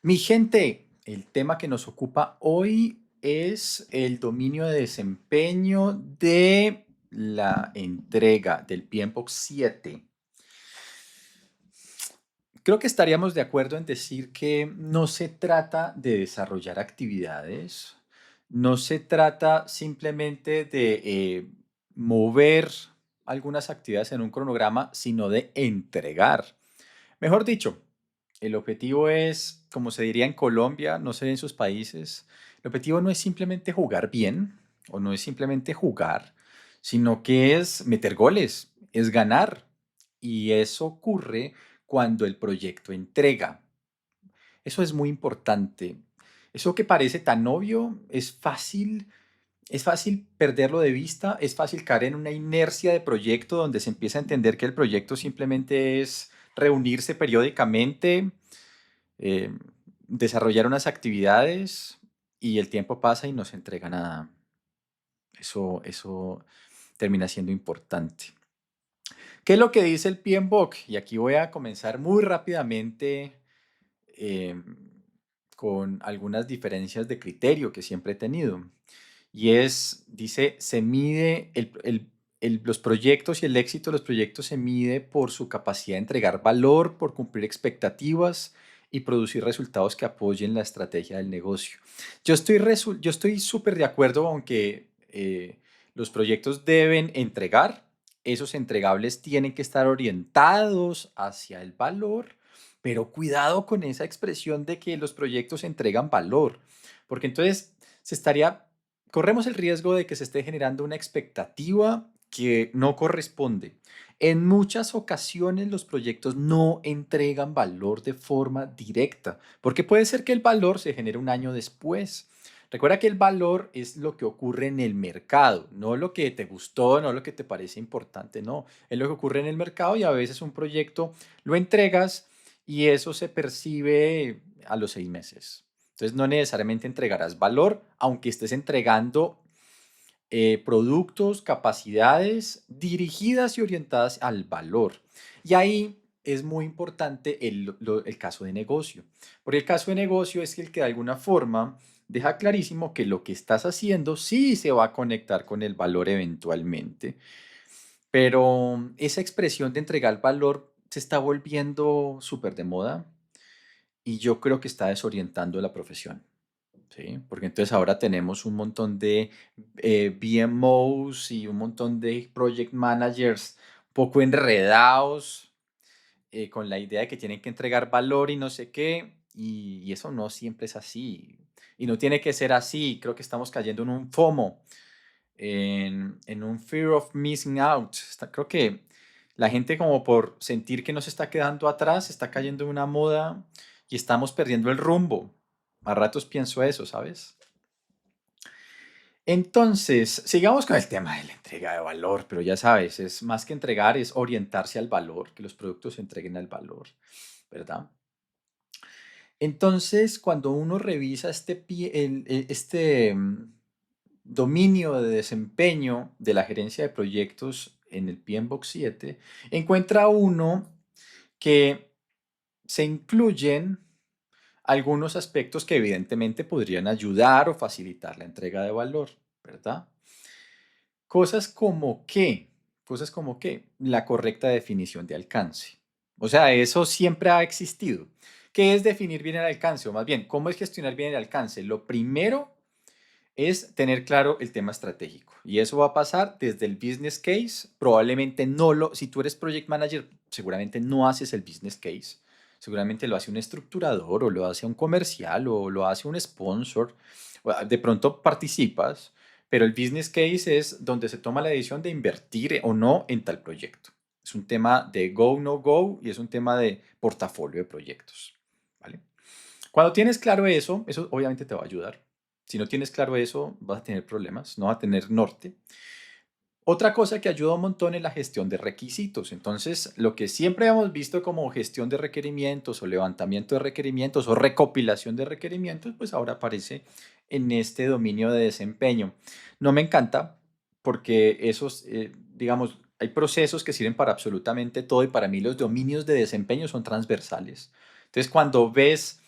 Mi gente, el tema que nos ocupa hoy es el dominio de desempeño de la entrega del PMBOK 7. Creo que estaríamos de acuerdo en decir que no se trata de desarrollar actividades, no se trata simplemente de mover algunas actividades en un cronograma, sino de entregar. Mejor dicho, el objetivo es, como se diría en Colombia, no sé en sus países, el objetivo no es simplemente jugar bien o no es simplemente jugar, sino que es meter goles, es ganar. Y eso ocurre cuando el proyecto entrega. Eso es muy importante. Eso que parece tan obvio es fácil perderlo de vista, es fácil caer en una inercia de proyecto donde se empieza a entender que el proyecto simplemente es reunirse periódicamente, eh, desarrollar unas actividades y el tiempo pasa y no se entrega nada. Eso termina siendo importante. ¿Qué es lo que dice el PMBOK? Y aquí voy a comenzar muy rápidamente em, con algunas diferencias de criterio que siempre he tenido. Y dice, se mide los proyectos y el éxito de los proyectos se mide por su capacidad de entregar valor, por cumplir expectativas y producir resultados que apoyen la estrategia del negocio. Yo estoy súper de acuerdo, aunque los proyectos deben entregar, esos entregables tienen que estar orientados hacia el valor, pero cuidado con esa expresión de que los proyectos entregan valor, porque entonces se estaría corremos el riesgo de que se esté generando una expectativa que no corresponde. En muchas ocasiones los proyectos no entregan valor de forma directa, porque puede ser que el valor se genere un año después. Recuerda que el valor es lo que ocurre en el mercado, no lo que te gustó, no lo que te parece importante, no, es lo que ocurre en el mercado y a veces un proyecto lo entregas y eso se percibe a los 6 meses. Entonces no necesariamente entregarás valor, aunque estés entregando productos, capacidades dirigidas y orientadas al valor. Y ahí es muy importante el caso de negocio, porque el caso de negocio es el que de alguna forma deja clarísimo que lo que estás haciendo sí se va a conectar con el valor eventualmente, pero esa expresión de entregar valor se está volviendo súper de moda y yo creo que está desorientando la profesión. ¿Sí? Porque entonces ahora tenemos un montón de BMOs y un montón de project managers un poco enredados con la idea de que tienen que entregar valor y no sé qué, y eso no siempre es así. Y no tiene que ser así. Creo que estamos cayendo en un FOMO, en un fear of missing out. Creo que la gente como por sentir que no se está quedando atrás, está cayendo en una moda y estamos perdiendo el rumbo. A ratos pienso eso, ¿sabes? Entonces, sigamos con el tema de la entrega de valor, pero ya sabes, es más que entregar, es orientarse al valor, que los productos se entreguen al valor, ¿verdad? Entonces, cuando uno revisa dominio de desempeño de la gerencia de proyectos en el PMBOK 7, encuentra uno que se incluyen algunos aspectos que evidentemente podrían ayudar o facilitar la entrega de valor, ¿verdad? Cosas como qué, cosas como qué, la correcta definición de alcance. O sea, eso siempre ha existido. ¿Qué es definir bien el alcance? O más bien, ¿cómo es gestionar bien el alcance? Lo primero es tener claro el tema estratégico. Y eso va a pasar desde el business case. Probablemente si tú eres project manager, seguramente no haces el business case. Seguramente lo hace un estructurador o lo hace un comercial o lo hace un sponsor. De pronto participas, pero el business case es donde se toma la decisión de invertir o no en tal proyecto. Es un tema de go, no go y es un tema de portafolio de proyectos. ¿Vale? Cuando tienes claro eso obviamente te va a ayudar. Si no tienes claro eso, vas a tener problemas, no vas a tener norte. Otra cosa que ayuda un montón es la gestión de requisitos. Entonces, lo que siempre hemos visto como gestión de requerimientos o levantamiento de requerimientos o recopilación de requerimientos, pues ahora aparece en este dominio de desempeño. No me encanta porque digamos, hay procesos que sirven para absolutamente todo y para mí los dominios de desempeño son transversales. Entonces, cuando ves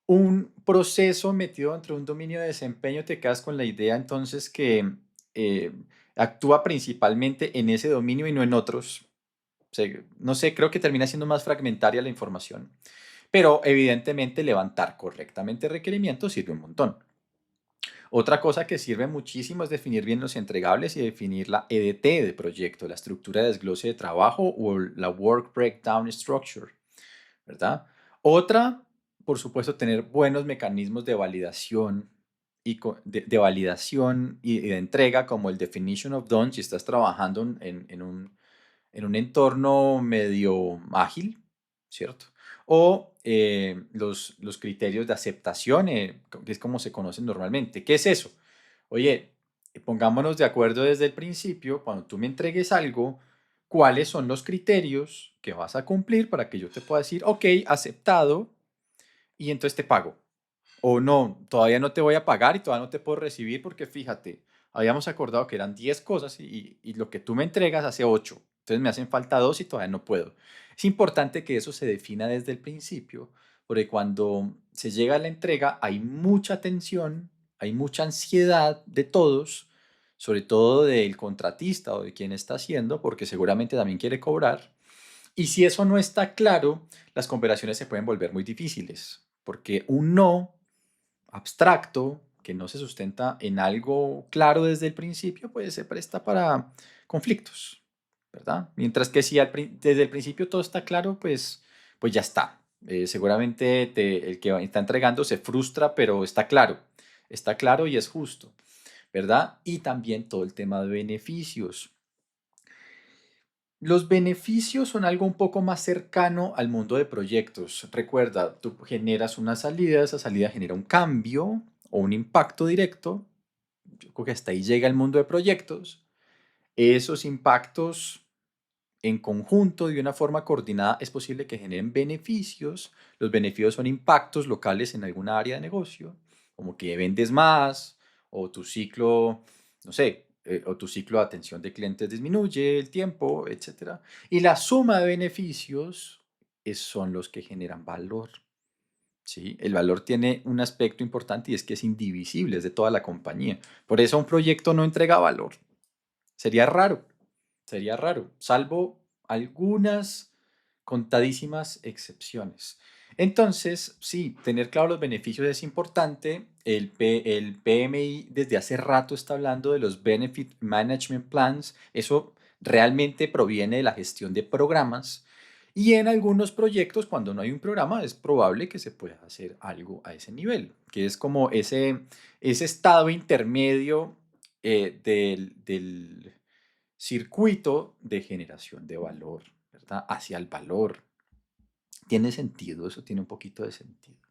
un proceso metido dentro de un dominio de desempeño, te quedas con la idea entonces que eh, actúa principalmente en ese dominio y no en otros. No sé, creo que termina siendo más fragmentaria la información, pero evidentemente levantar correctamente requerimientos sirve un montón. Otra cosa que sirve muchísimo es definir bien los entregables y definir la EDT de proyecto, la estructura de desglose de trabajo o la Work Breakdown Structure, ¿verdad? Otra, por supuesto, tener buenos mecanismos de validación de validación y de entrega, como el Definition of Done, si estás trabajando en un entorno medio ágil, ¿cierto? O los criterios de aceptación, que es como se conocen normalmente. ¿Qué es eso? Oye, pongámonos de acuerdo desde el principio, cuando tú me entregues algo, cuáles son los criterios que vas a cumplir para que yo te pueda decir, ok, aceptado, y entonces te pago. O no, todavía no te voy a pagar y todavía no te puedo recibir porque fíjate, habíamos acordado que eran 10 cosas y lo que tú me entregas hace 8. Entonces me hacen falta 2 y todavía no puedo. Es importante que eso se defina desde el principio, porque cuando se llega a la entrega hay mucha tensión, hay mucha ansiedad de todos, sobre todo del contratista o de quien está haciendo, porque seguramente también quiere cobrar. Y si eso no está claro, las conversaciones se pueden volver muy difíciles, porque un no abstracto, que no se sustenta en algo claro desde el principio, pues se presta para conflictos, ¿verdad? Mientras que si desde el principio todo está claro, pues ya está. Seguramente el que está entregando se frustra, pero está claro y es justo, ¿verdad? Y también todo el tema de beneficios. Los beneficios son algo un poco más cercano al mundo de proyectos. Recuerda, tú generas una salida, esa salida genera un cambio o un impacto directo. Yo creo que hasta ahí llega el mundo de proyectos. Esos impactos en conjunto, de una forma coordinada, es posible que generen beneficios. Los beneficios son impactos locales en alguna área de negocio, como que vendes más o tu ciclo, no sé, o tu ciclo de atención de clientes disminuye el tiempo, etcétera. Y la suma de beneficios son los que generan valor. ¿Sí? El valor tiene un aspecto importante y es que es indivisible, es de toda la compañía. Por eso un proyecto no entrega valor. Sería raro, salvo algunas contadísimas excepciones. Entonces, sí, tener claro los beneficios es importante. El PMI desde hace rato está hablando de los Benefit Management Plans. Eso realmente proviene de la gestión de programas. Y en algunos proyectos, cuando no hay un programa, es probable que se pueda hacer algo a ese nivel, que es como ese estado intermedio del circuito de generación de valor, ¿verdad? Hacia el valor. Tiene sentido, eso tiene un poquito de sentido.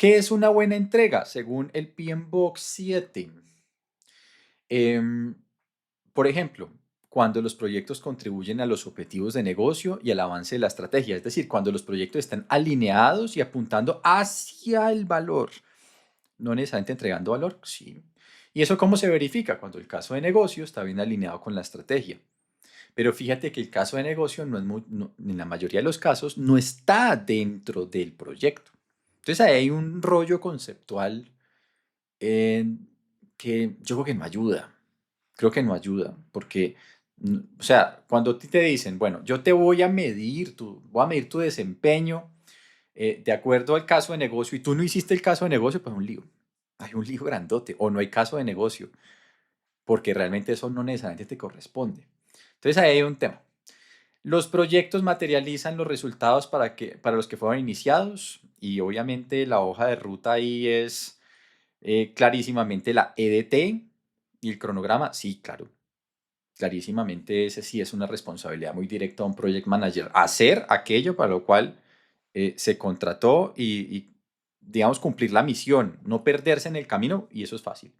¿Qué es una buena entrega? Según el PMBOK 7. Em, por ejemplo, cuando los proyectos contribuyen a los objetivos de negocio y al avance de la estrategia, es decir, cuando los proyectos están alineados y apuntando hacia el valor, no necesariamente entregando valor, sí. ¿Y eso cómo se verifica? Cuando el caso de negocio está bien alineado con la estrategia. Pero fíjate que el caso de negocio en la mayoría de los casos no está dentro del proyecto. Entonces ahí hay un rollo conceptual que yo creo que no ayuda. Creo que no ayuda porque, o sea, cuando a ti te dicen, bueno, yo te voy a medir tu desempeño de acuerdo al caso de negocio y tú no hiciste el caso de negocio, pues un lío. Hay un lío grandote o no hay caso de negocio porque realmente eso no necesariamente te corresponde. Entonces ahí hay un tema. Los proyectos materializan los resultados para los que fueron iniciados y obviamente la hoja de ruta ahí es clarísimamente la EDT y el cronograma. Sí, claro, clarísimamente ese sí es una responsabilidad muy directa a un project manager. Hacer aquello para lo cual se contrató digamos, cumplir la misión, no perderse en el camino y eso es fácil.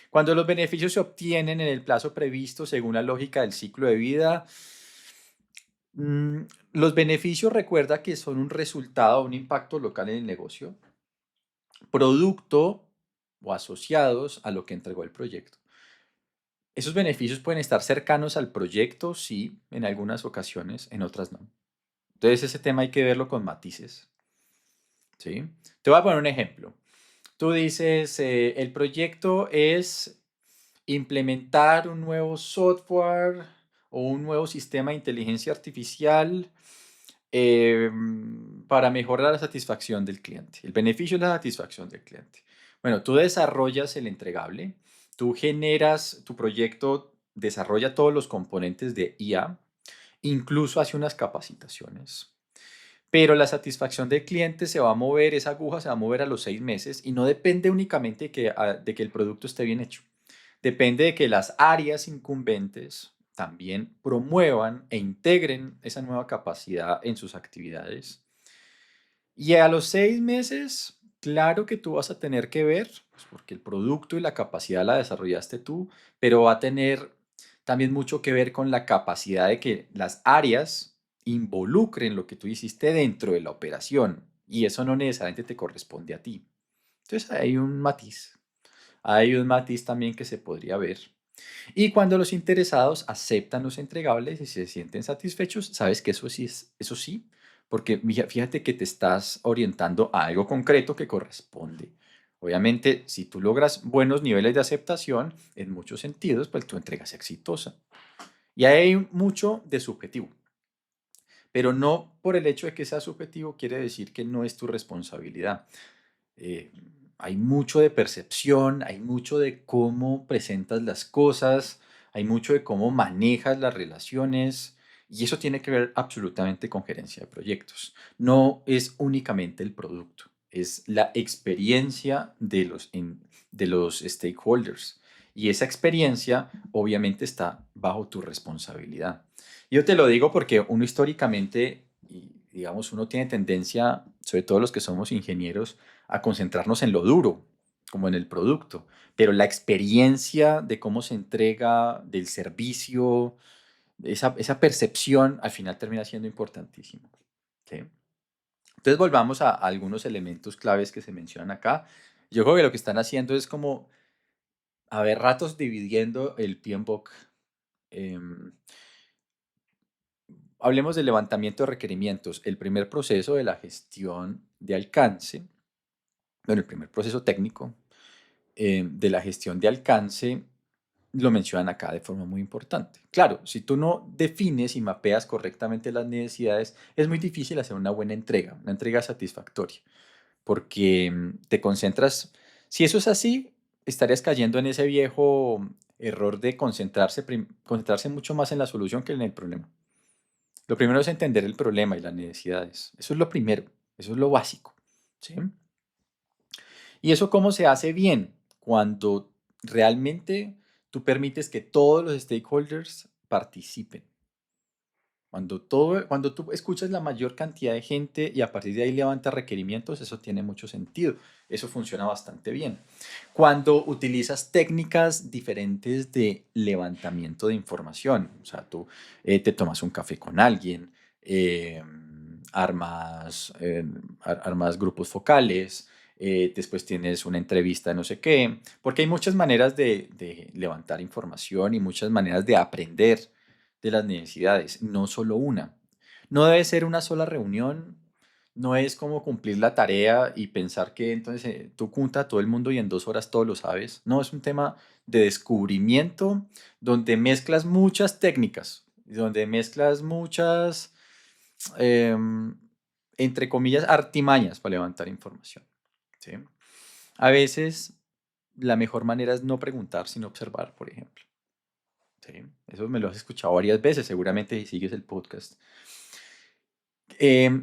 Cuando los beneficios se obtienen en el plazo previsto según la lógica del ciclo de vida, Mm, los beneficios recuerda que son un resultado, un impacto local en el negocio, producto o asociados a lo que entregó el proyecto. Esos beneficios pueden estar cercanos al proyecto, sí, en algunas ocasiones, en otras no. Entonces ese tema hay que verlo con matices. ¿sí? Te voy a poner un ejemplo. Tú dices, el proyecto es implementar un nuevo software o un nuevo sistema de inteligencia artificial para mejorar la satisfacción del cliente. El beneficio es la satisfacción del cliente. Bueno, tú desarrollas el entregable, tú generas, tu proyecto desarrolla todos los componentes de IA, incluso hace unas capacitaciones. Pero la satisfacción del cliente se va a mover, esa aguja se va a mover a los 6 meses y no depende únicamente de que el producto esté bien hecho. Depende de que las áreas incumbentes también promuevan e integren esa nueva capacidad en sus actividades. Y a los 6 meses, claro que tú vas a tener que ver, pues porque el producto y la capacidad la desarrollaste tú, pero va a tener también mucho que ver con la capacidad de que las áreas involucren lo que tú hiciste dentro de la operación. Y eso no necesariamente te corresponde a ti. Entonces hay un matiz. Hay un matiz también que se podría ver. Y cuando los interesados aceptan los entregables y se sienten satisfechos, sabes que eso sí es, eso sí, porque fíjate que te estás orientando a algo concreto que corresponde. Obviamente, si tú logras buenos niveles de aceptación, en muchos sentidos, pues tu entrega es exitosa. Y hay mucho de subjetivo, pero no por el hecho de que sea subjetivo quiere decir que no es tu responsabilidad. Eh, Hay mucho de percepción, hay mucho de cómo presentas las cosas, hay mucho de cómo manejas las relaciones y eso tiene que ver absolutamente con gerencia de proyectos. No es únicamente el producto, es la experiencia de los stakeholders y esa experiencia obviamente está bajo tu responsabilidad. Yo te lo digo porque uno históricamente, y digamos, uno tiene tendencia, sobre todo los que somos ingenieros, a concentrarnos en lo duro, como en el producto, pero la experiencia de cómo se entrega, del servicio, esa percepción al final termina siendo importantísima. ¿Sí? Entonces volvamos a algunos elementos claves que se mencionan acá. Yo creo que lo que están haciendo es como, a ver, ratos dividiendo el PMBOK. em, Hablemos del levantamiento de requerimientos. El primer proceso de la gestión de alcance, bueno, el primer proceso técnico de la gestión de alcance lo mencionan acá de forma muy importante. Claro, si tú no defines y mapeas correctamente las necesidades, es muy difícil hacer una entrega satisfactoria, porque te concentras, si eso es así, estarías cayendo en ese viejo error de concentrarse mucho más en la solución que en el problema. Lo primero es entender el problema y las necesidades. Eso es lo primero, eso es lo básico. ¿Sí? ¿Y eso cómo se hace bien? Cuando realmente tú permites que todos los stakeholders participen. Cuando tú escuchas la mayor cantidad de gente y a partir de ahí levantas requerimientos, eso tiene mucho sentido. Eso funciona bastante bien. Cuando utilizas técnicas diferentes de levantamiento de información, o sea, tú te tomas un café con alguien, eh, armas grupos focales, después tienes una entrevista de no sé qué, porque hay muchas maneras de levantar información y muchas maneras de aprender de las necesidades, no solo una. No debe ser una sola reunión, no es como cumplir la tarea y pensar que entonces tú junta a todo el mundo y en 2 horas todo lo sabes. No, es un tema de descubrimiento donde mezclas muchas técnicas, donde mezclas muchas, em, entre comillas, artimañas para levantar información. ¿Sí? A veces la mejor manera es no preguntar, sino observar, por ejemplo. Sí, eso me lo has escuchado varias veces, seguramente si sigues el podcast.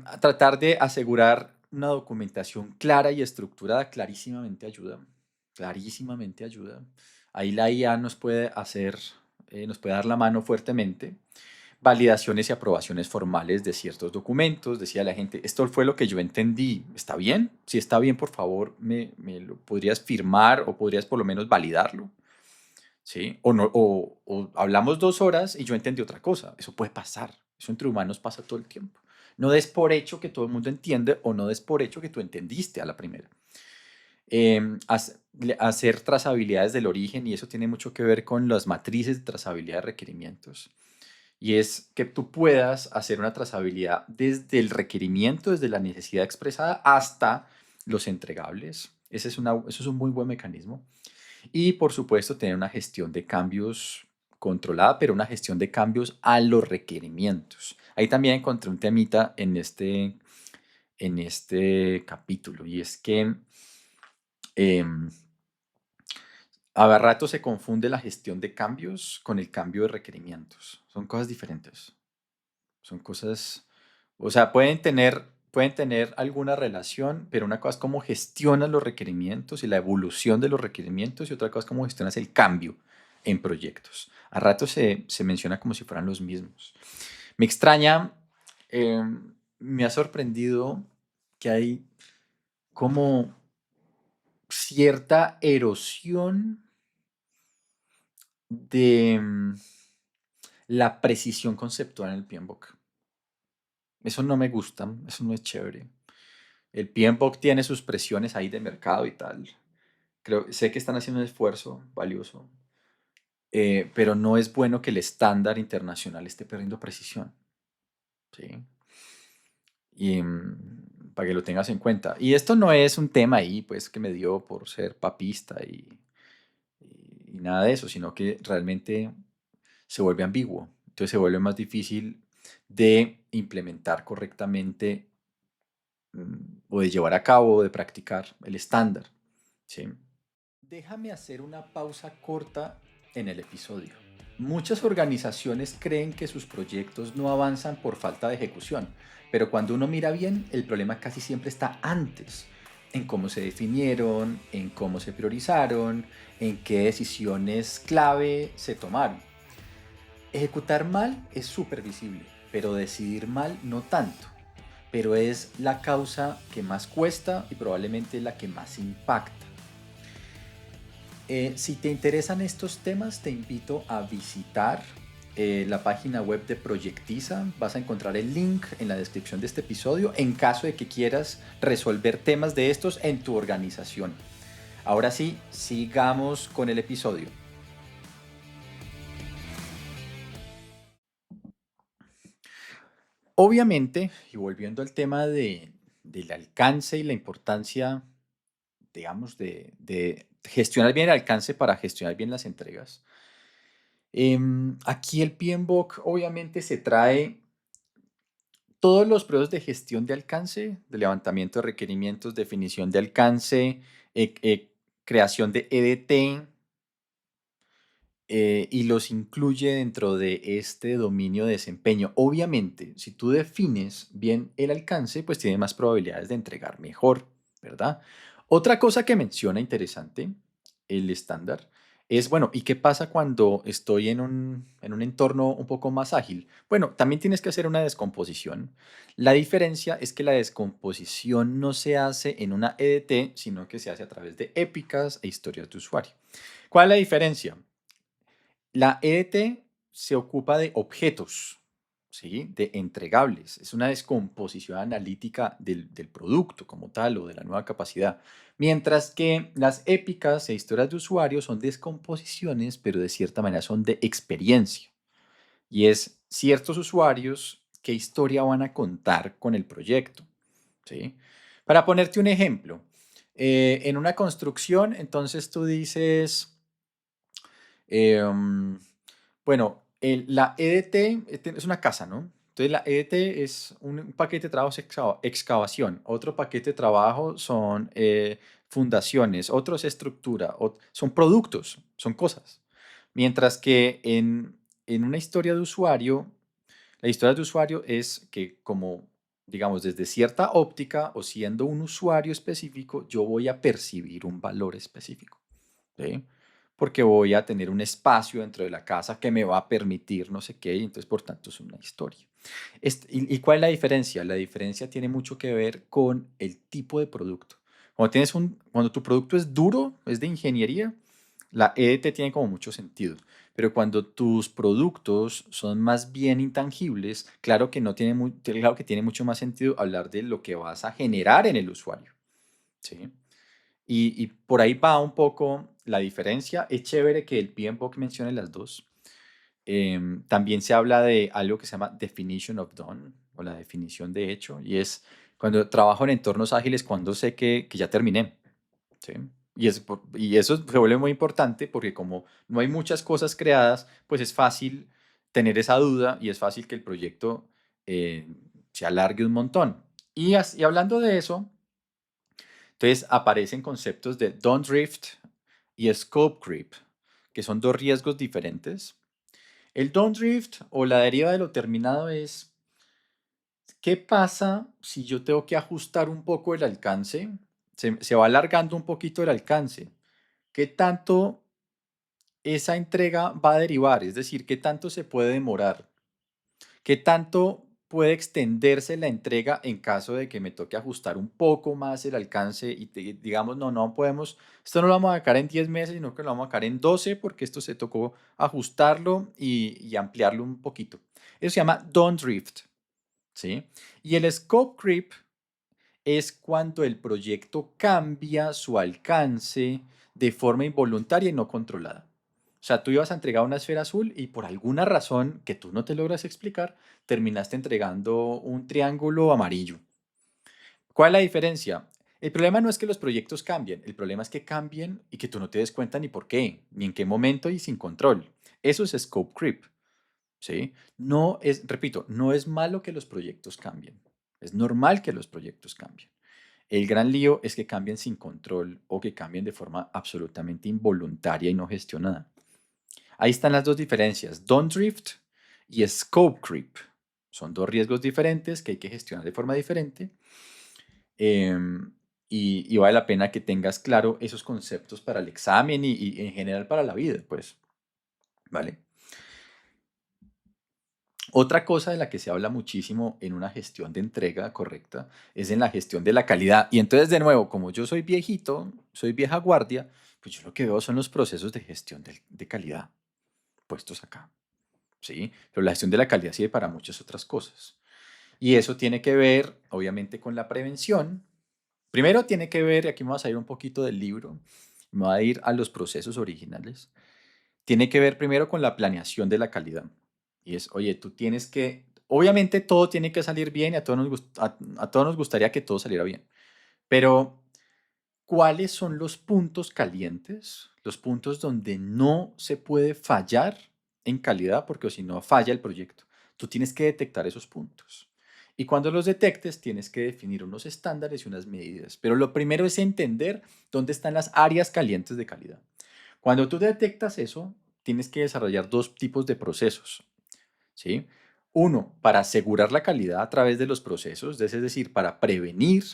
A tratar de asegurar una documentación clara y estructurada clarísimamente ayuda. Clarísimamente ayuda. Ahí la IA nos puede hacer, nos puede dar la mano fuertemente. Validaciones y aprobaciones formales de ciertos documentos. Decía la gente, esto fue lo que yo entendí. ¿Está bien? Si está bien, por favor, me lo podrías firmar o podrías por lo menos validarlo. ¿Sí? O, no, o hablamos 2 horas y yo entendí otra cosa. Eso puede pasar. Eso entre humanos pasa todo el tiempo. No des por hecho que todo el mundo entiende o no des por hecho que tú entendiste a la primera. Hacer trazabilidades del origen y eso tiene mucho que ver con las matrices de trazabilidad de requerimientos. y es que tú puedas hacer una trazabilidad desde el requerimiento, desde la necesidad expresada hasta los entregables. Eso es un muy buen mecanismo. Y por supuesto, tener una gestión de cambios controlada, pero una gestión de cambios a los requerimientos. Ahí también encontré un temita en este capítulo, y es que em, a rato se confunde la gestión de cambios con el cambio de requerimientos. Son cosas diferentes. Son cosas, o sea, pueden tener alguna relación, pero una cosa es cómo gestionas los requerimientos y la evolución de los requerimientos, y otra cosa es cómo gestionas el cambio en proyectos. A rato se menciona como si fueran los mismos. Me extraña, me ha sorprendido que hay como cierta erosión de la precisión conceptual en el PMBOK. Eso no me gusta, eso no es chévere. El PMBOK tiene sus presiones ahí de mercado y tal. Sé que están haciendo un esfuerzo valioso, pero no es bueno que el estándar internacional esté perdiendo precisión, ¿sí? Y para que lo tengas en cuenta. Y esto no es un tema ahí, pues, que me dio por ser papista y nada de eso, sino que realmente se vuelve ambiguo. Entonces se vuelve más difícil de implementar correctamente, o de llevar a cabo, o de practicar el estándar, ¿sí? Déjame hacer una pausa corta en el episodio. Muchas organizaciones creen que sus proyectos no avanzan por falta de ejecución, pero cuando uno mira bien, el problema casi siempre está antes, en cómo se definieron, en cómo se priorizaron, en qué decisiones clave se tomaron. Ejecutar mal es súper visible, pero decidir mal no tanto. Pero es la causa que más cuesta y probablemente la que más impacta. Si te interesan estos temas, te invito a visitar la página web de Proyectiza. Vas a encontrar el link en la descripción de este episodio en caso de que quieras resolver temas de estos en tu organización. Ahora sí, sigamos con el episodio. Obviamente, y volviendo al tema del alcance y la importancia, digamos, de gestionar bien el alcance para gestionar bien las entregas. Aquí el PMBOK obviamente se trae todos los procesos de gestión de alcance, de levantamiento de requerimientos, definición de alcance, creación de EDT, y los incluye dentro de este dominio de desempeño. Obviamente, si tú defines bien el alcance, pues tiene más probabilidades de entregar mejor, ¿verdad? Otra cosa que menciona interesante el estándar es, bueno, ¿y qué pasa cuando estoy en un entorno un poco más ágil? Bueno, también tienes que hacer una descomposición. La diferencia es que la descomposición no se hace en una EDT, sino que se hace a través de épicas e historias de usuario. ¿Cuál es la diferencia? La EDT se ocupa de objetos, ¿sí? De entregables. Es una descomposición analítica del producto como tal o de la nueva capacidad. Mientras que las épicas e historias de usuario son descomposiciones, pero de cierta manera son de experiencia. Y es ciertos usuarios qué historia van a contar con el proyecto, ¿sí? Para ponerte un ejemplo, en una construcción, entonces tú dices, Em, bueno, la EDT es una casa, ¿no? Entonces la EDT es un paquete de trabajo es excavación, otro paquete de trabajo son fundaciones, otro es estructura, son productos, son cosas. Mientras que en una historia de usuario, la historia de usuario es que como, digamos, desde cierta óptica o siendo un usuario específico, yo voy a percibir un valor específico. ¿Sí? Porque voy a tener un espacio dentro de la casa que me va a permitir no sé qué, y entonces por tanto es una historia. ¿Y cuál es la diferencia? La diferencia tiene mucho que ver con el tipo de producto. Cuando tu producto es duro, es de ingeniería, la EDT tiene como mucho sentido. Pero cuando tus productos son más bien intangibles, claro que no tiene claro que tiene mucho más sentido hablar de lo que vas a generar en el usuario. ¿Sí? Y por ahí va un poco la diferencia. Es chévere que el PMBOK mencione las dos, También se habla de algo que se llama definition of done o la definición de hecho, y es cuando trabajo en entornos ágiles, cuando sé que ya terminé. ¿Sí? Y eso se vuelve muy importante porque como no hay muchas cosas creadas, pues es fácil tener esa duda y es fácil que el proyecto eh, se alargue un montón. Y hablando de eso, entonces aparecen conceptos de don't drift y scope creep, que son dos riesgos diferentes. El don't drift o la deriva de lo terminado es, ¿qué pasa si yo tengo que ajustar un poco el alcance? Se va alargando un poquito el alcance. ¿Qué tanto esa entrega va a derivar? Es decir, ¿qué tanto se puede demorar? ¿Qué tanto puede extenderse la entrega en caso de que me toque ajustar un poco más el alcance y digamos, no, no podemos, esto no lo vamos a sacar en 10 meses, sino que lo vamos a sacar en 12 porque esto se tocó ajustarlo y ampliarlo un poquito. Eso se llama don't drift, ¿sí? Y el scope creep es cuando el proyecto cambia su alcance de forma involuntaria y no controlada. O sea, tú ibas a entregar una esfera azul y por alguna razón que tú no te logras explicar, terminaste entregando un triángulo amarillo. ¿Cuál es la diferencia? El problema no es que los proyectos cambien, el problema es que cambien y que tú no te des cuenta ni por qué, ni en qué momento y sin control. Eso es scope creep, ¿sí? No es, repito, no es malo que los proyectos cambien. Es normal que los proyectos cambien. El gran lío es que cambien sin control o que cambien de forma absolutamente involuntaria y no gestionada. Ahí están las dos diferencias, don't drift y scope creep. Son dos riesgos diferentes que hay que gestionar de forma diferente em, y vale la pena que tengas claro esos conceptos para el examen y en general para la vida, pues, ¿vale? Otra cosa de la que se habla muchísimo en una gestión de entrega correcta es en la gestión de la calidad. Y entonces, de nuevo, como yo soy viejito, soy vieja guardia, pues yo lo que veo son los procesos de gestión de calidad puestos acá, ¿sí? Pero la gestión de la calidad sirve para muchas otras cosas. Y eso tiene que ver, obviamente, con la prevención. Primero tiene que ver, y aquí me voy a salir un poquito del libro, me voy a ir a los procesos originales. Tiene que ver primero con la planeación de la calidad. Y es, oye, tú tienes que, obviamente todo tiene que salir bien y a todos nos gustaría que todo saliera bien. Pero, ¿cuáles son los puntos calientes? Los puntos donde no se puede fallar en calidad, porque si no falla el proyecto. Tú tienes que detectar esos puntos. Y cuando los detectes, tienes que definir unos estándares y unas medidas. Pero lo primero es entender dónde están las áreas calientes de calidad. Cuando tú detectas eso, tienes que desarrollar dos tipos de procesos, ¿sí? Uno, para asegurar la calidad a través de los procesos, es decir, para prevenir.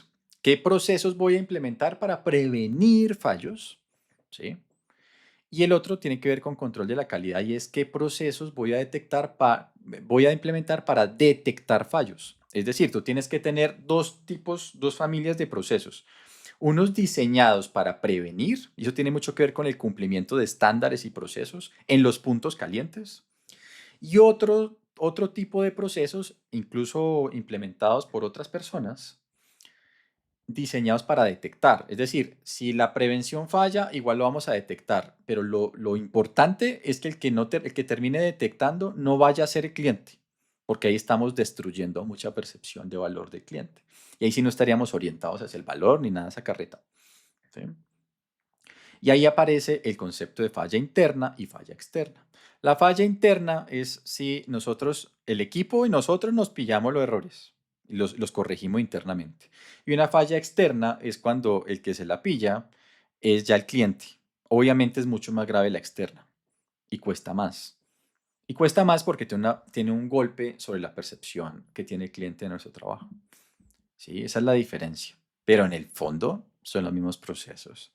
¿Qué procesos voy a implementar para prevenir fallos? ¿Sí? Y el otro tiene que ver con control de la calidad y es qué procesos voy a implementar para detectar fallos. Es decir, tú tienes que tener dos tipos, dos familias de procesos. Unos diseñados para prevenir, y eso tiene mucho que ver con el cumplimiento de estándares y procesos en los puntos calientes, y otro tipo de procesos, incluso implementados por otras personas, diseñados para detectar. Es decir, si la prevención falla, igual lo vamos a detectar, pero lo importante es que el que termine detectando no vaya a ser el cliente, porque ahí estamos destruyendo mucha percepción de valor del cliente. Y ahí sí no estaríamos orientados hacia el valor ni nada de esa carreta. ¿Sí? Y ahí aparece el concepto de falla interna y falla externa. La falla interna es si nosotros, el equipo y nosotros nos pillamos los errores y los corregimos internamente. Y una falla externa es cuando el que se la pilla es ya el cliente. Obviamente es mucho más grave la externa y cuesta más. Y cuesta más porque tiene un golpe sobre la percepción que tiene el cliente de nuestro trabajo. ¿Sí? Esa es la diferencia. Pero en el fondo son los mismos procesos.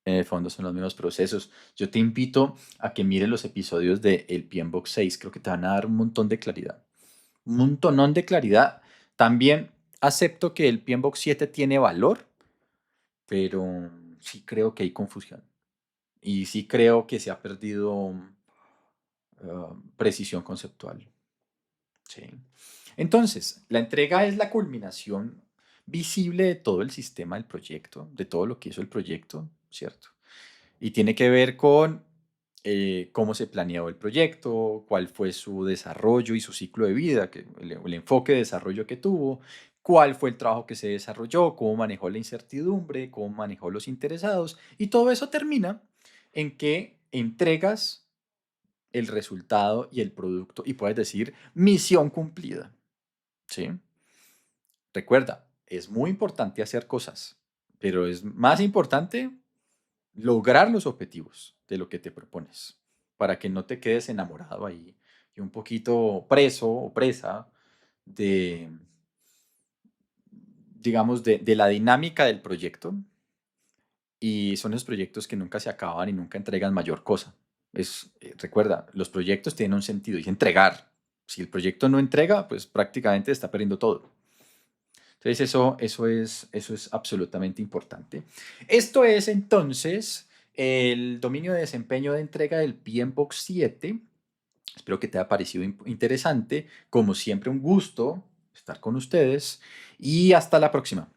En el fondo son los mismos procesos. Yo te invito a que mires los episodios de El PMBOK 6. Creo que te van a dar un montón de claridad. Un montonón de claridad. También acepto que el PMBOK 7 tiene valor, pero sí creo que hay confusión. Y sí creo que se ha perdido precisión conceptual. Sí. Entonces, la entrega es la culminación visible de todo el sistema del proyecto, de todo lo que hizo el proyecto, ¿cierto? Y tiene que ver con cómo se planeó el proyecto, cuál fue su desarrollo y su ciclo de vida, el enfoque de desarrollo que tuvo, cuál fue el trabajo que se desarrolló, cómo manejó la incertidumbre, cómo manejó los interesados, y todo eso termina en que entregas el resultado y el producto y puedes decir misión cumplida, ¿sí? Recuerda, es muy importante hacer cosas, pero es más importante lograr los objetivos de lo que te propones, para que no te quedes enamorado ahí y un poquito preso o presa de, digamos, de la dinámica del proyecto. Y son esos proyectos que nunca se acaban y nunca entregan mayor cosa. Recuerda, los proyectos tienen un sentido y es entregar. Si el proyecto no entrega, pues prácticamente está perdiendo todo. Entonces eso es absolutamente importante. Esto es entonces el dominio de desempeño de entrega del PMBOK 7. Espero que te haya parecido interesante. Como siempre, un gusto estar con ustedes y hasta la próxima.